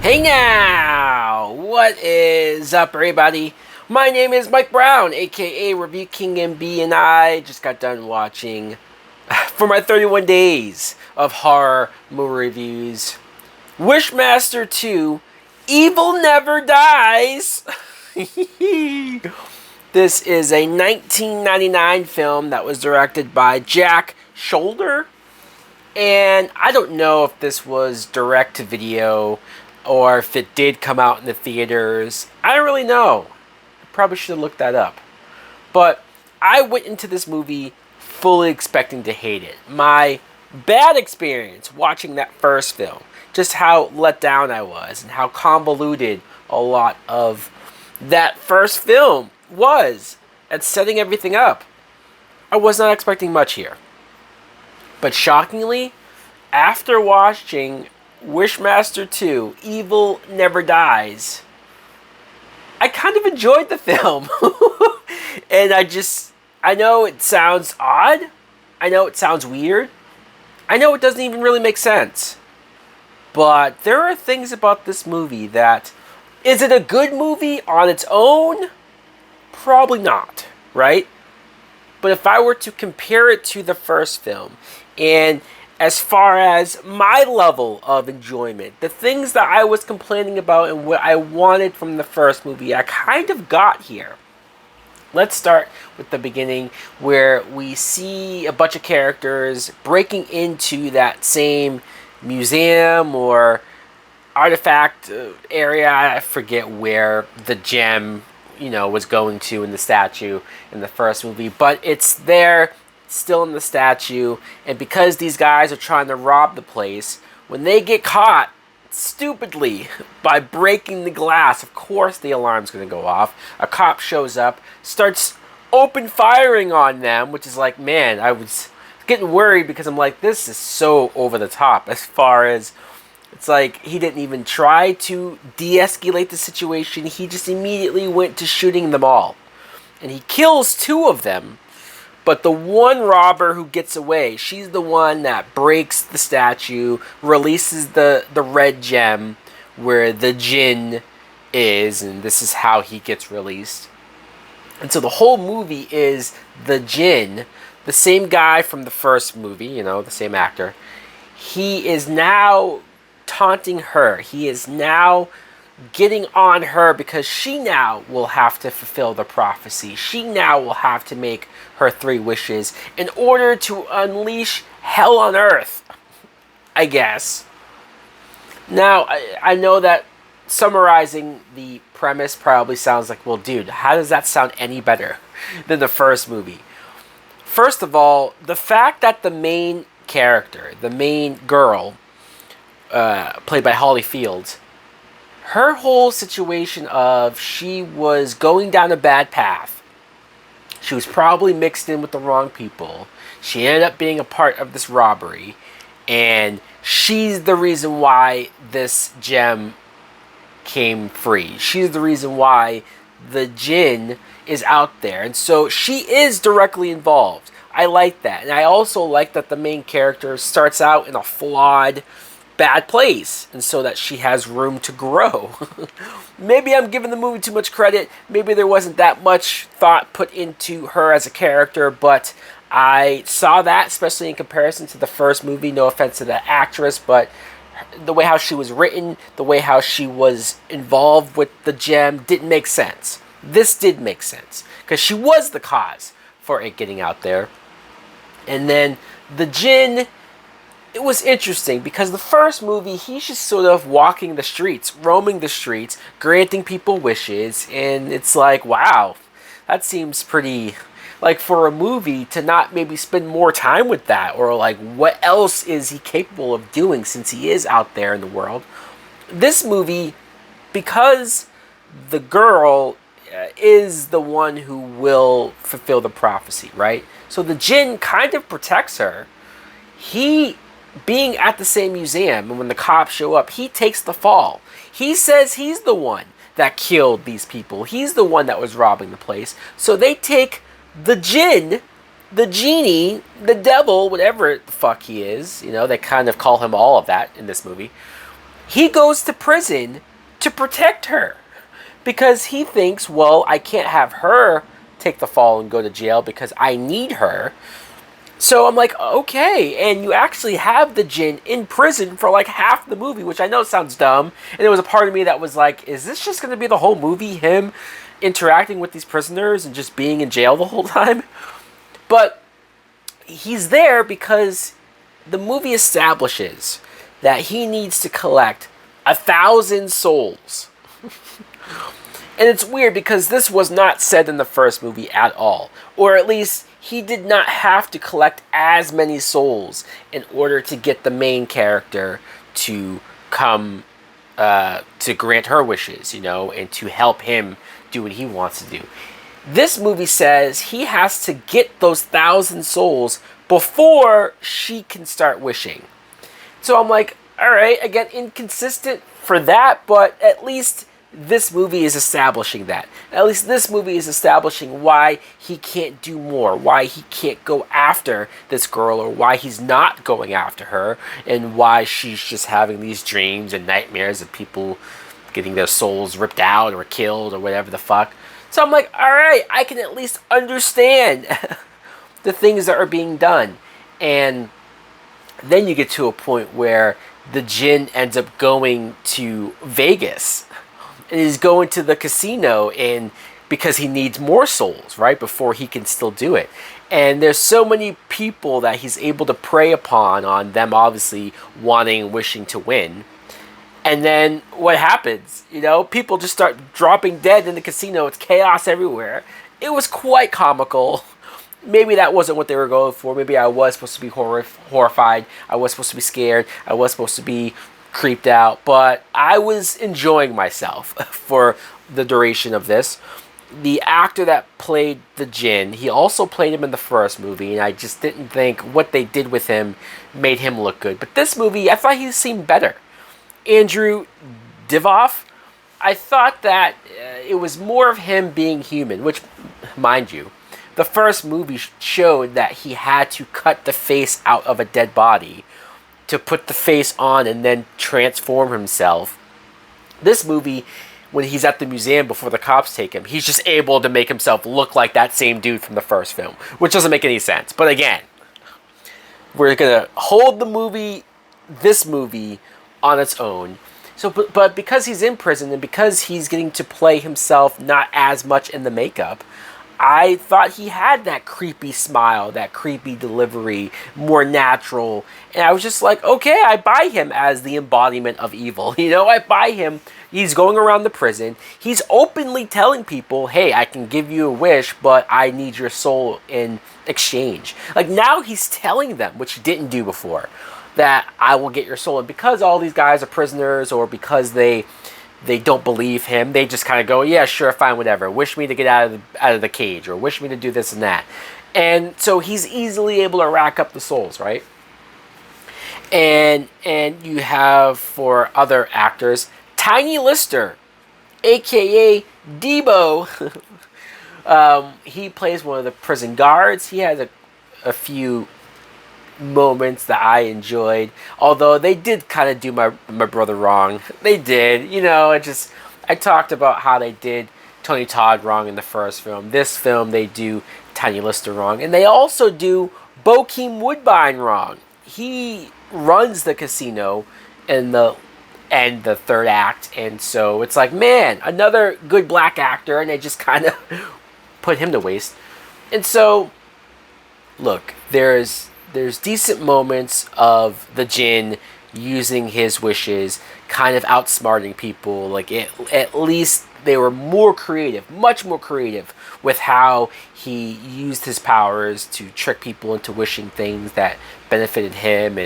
Hey now! What is up, everybody? My name is Mike Brown, aka Review King MB, and I just got done watching for my 31 days of horror movie reviews Wishmaster 2 Evil Never Dies! This is a 1999 film that was directed by Jack Shoulder. And I don't know if this was direct to video or if it did come out in the theaters. I don't really know. I probably should have looked that up. But I went into this movie fully expecting to hate it. My bad experience watching that first film, just how let down I was and how convoluted a lot of that first film was at setting everything up. I was not expecting much here. But shockingly, after watching Wishmaster 2, Evil Never Dies, I kind of enjoyed the film. And I know it sounds odd. I know it sounds weird. I know it doesn't even really make sense. But there are things about this movie that, is it a good movie on its own? Probably not, right? But if I were to compare it to the first film, and as far as my level of enjoyment, the things that I was complaining about and what I wanted from the first movie, I kind of got here. Let's start with the beginning, where we see a bunch of characters breaking into that same museum or artifact area. I forget where the gem was going to in the statue in the first movie, but it's there still in the statue. And because these guys are trying to rob the place, when they get caught stupidly by breaking the glass, of course the alarm's going to go off. A cop shows up, starts open firing on them, which is like, man, I was getting worried because I'm like, this is so over the top as far as, it's like he didn't even try to de-escalate the situation. He just immediately went to shooting them all. And he kills two of them. But the one robber who gets away, she's the one that breaks the statue, releases the red gem where the djinn is, and this is how he gets released. And so the whole movie is the djinn, the same guy from the first movie, the same actor. He is now taunting her. He is now getting on her because she now will have to fulfill the prophecy. She now will have to make her 3 wishes in order to unleash hell on earth, I guess. Now, I know that summarizing the premise probably sounds like, well, dude, how does that sound any better than the first movie? First of all, the fact that the main character, the main girl, played by Holly Fields, her whole situation of she was going down a bad path. She was probably mixed in with the wrong people. She ended up being a part of this robbery. And she's the reason why this gem came free. She's the reason why the djinn is out there. And so she is directly involved. I like that. And I also like that the main character starts out in a flawed, bad place, and so that she has room to grow. Maybe I'm giving the movie too much credit. Maybe there wasn't that much thought put into her as a character, but I saw that, especially in comparison to the first movie. No offense to the actress, but the way how she was written, the way how she was involved with the gem didn't make sense. This did make sense, because she was the cause for it getting out there. And then the djinn, it was interesting because the first movie, he's just sort of walking the streets, roaming the streets, granting people wishes, and it's like, wow, that seems pretty, like, for a movie to not maybe spend more time with that, or like, what else is he capable of doing since he is out there in the world? This movie, because the girl is the one who will fulfill the prophecy, right? So the djinn kind of protects her. He, being at the same museum, and when the cops show up, he takes the fall. He says he's the one that killed these people. He's the one that was robbing the place. So they take the djinn, the genie, the devil, whatever the fuck he is. They kind of call him all of that in this movie. He goes to prison to protect her because he thinks, well, I can't have her take the fall and go to jail because I need her. So I'm like, okay, and you actually have the Jinn in prison for like half the movie, which I know sounds dumb. And there was a part of me that was like, is this just going to be the whole movie, him interacting with these prisoners and just being in jail the whole time? But he's there because the movie establishes that he needs to collect 1,000 souls. And it's weird because this was not said in the first movie at all. Or at least he did not have to collect as many souls in order to get the main character to come to grant her wishes, you know, and to help him do what he wants to do. This movie says he has to get those 1,000 souls before she can start wishing. So I'm like, all right, again, inconsistent for that, but at least this movie is establishing that. At least this movie is establishing why he can't do more, why he can't go after this girl, or why he's not going after her, and why she's just having these dreams and nightmares of people getting their souls ripped out or killed or whatever the fuck. So I'm like, all right, I can at least understand the things that are being done. And then you get to a point where the Jinn ends up going to Vegas. And he's going to the casino and because he needs more souls, right? Before he can still do it. And there's so many people that he's able to prey upon on them obviously wanting, wishing to win. And then what happens? You know, people just start dropping dead in the casino. It's chaos everywhere. It was quite comical. Maybe that wasn't what they were going for. Maybe I was supposed to be horrified. I was supposed to be scared. I was supposed to be creeped out. But I was enjoying myself for the duration of this. The actor that played the Jinn, he also played him in the first movie. And I just didn't think what they did with him made him look good. But this movie, I thought he seemed better. Andrew Divoff, I thought that it was more of him being human. Which, mind you, the first movie showed that he had to cut the face out of a dead body to put the face on and then transform himself. This movie, when he's at the museum before the cops take him, he's just able to make himself look like that same dude from the first film, which doesn't make any sense. But again, we're going to hold this movie, on its own. So, but because he's in prison and because he's getting to play himself not as much in the makeup, I thought he had that creepy smile, that creepy delivery, more natural. And I was just like, okay, I buy him as the embodiment of evil. You know, I buy him. He's going around the prison. He's openly telling people, hey, I can give you a wish, but I need your soul in exchange. Like now he's telling them, which he didn't do before, that I will get your soul. And because all these guys are prisoners or because they don't believe him, they just kind of go, yeah, sure, fine, whatever. Wish me to get out of the cage, or wish me to do this and that. And so he's easily able to rack up the souls, right? And you have, for other actors, Tiny Lister, a.k.a. Debo. He plays one of the prison guards. He has a few moments that I enjoyed, although they did kind of do my brother wrong. They did, you know. I talked about how they did Tony Todd wrong in the first film. This film they do Tiny Lister wrong, and they also do Bokeem Woodbine wrong. He runs the casino in the third act, and so it's like, man, another good black actor, and they just kind of put him to waste. And so, look, there's decent moments of the Jinn using his wishes, kind of outsmarting people. Like at least they were more creative, much more creative with how he used his powers to trick people into wishing things that benefited him.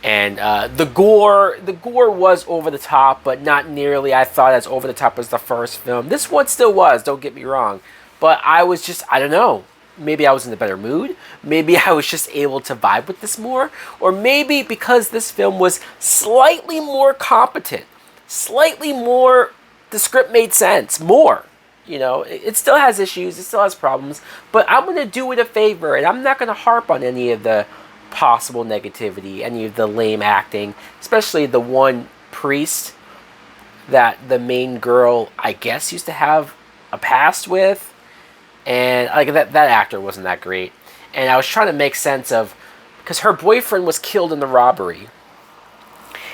And the gore was over the top, but not nearly, I thought, as over the top as the first film. This one still was, don't get me wrong. But I don't know. Maybe I was in a better mood. Maybe I was just able to vibe with this more. Or maybe because this film was slightly more competent. Slightly more, the script made sense. More. You know, it still has issues. It still has problems. But I'm going to do it a favor. And I'm not going to harp on any of the possible negativity. Any of the lame acting. Especially the one priest that the main girl, I guess, used to have a past with. And like that actor wasn't that great. And I was trying to make sense of, because her boyfriend was killed in the robbery.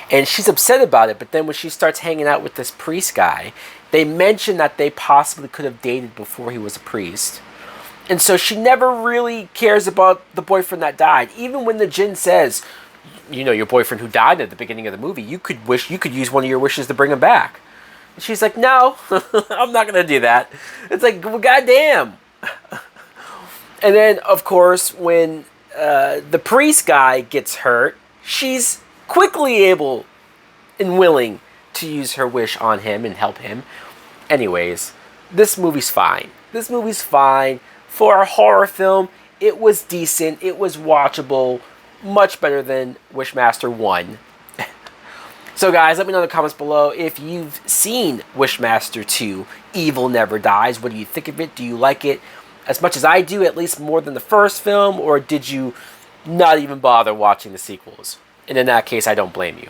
And she's upset about it, but then when she starts hanging out with this priest guy, they mention that they possibly could have dated before he was a priest. And so she never really cares about the boyfriend that died. Even when the djinn says, you know, your boyfriend who died at the beginning of the movie, you could use one of your wishes to bring him back. And she's like, no, I'm not going to do that. It's like, well, goddamn. And then, of course, when the priest guy gets hurt, she's quickly able and willing to use her wish on him and help him. Anyways, this movie's fine. This movie's fine. For a horror film, it was decent. It was watchable. Much better than Wishmaster 1. So guys, let me know in the comments below if you've seen Wishmaster 2, Evil Never Dies. What do you think of it? Do you like it as much as I do, at least more than the first film? Or did you not even bother watching the sequels? And in that case, I don't blame you.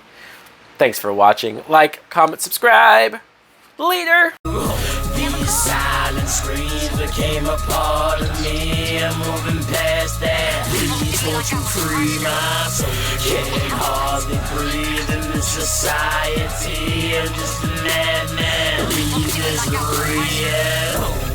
Thanks for watching. Like, comment, subscribe. Later! These silent screams became a part of me. I'm moving past that. Please won't you free my soul? Can't hardly breathe in this society. I'm just a madman. Please, misery.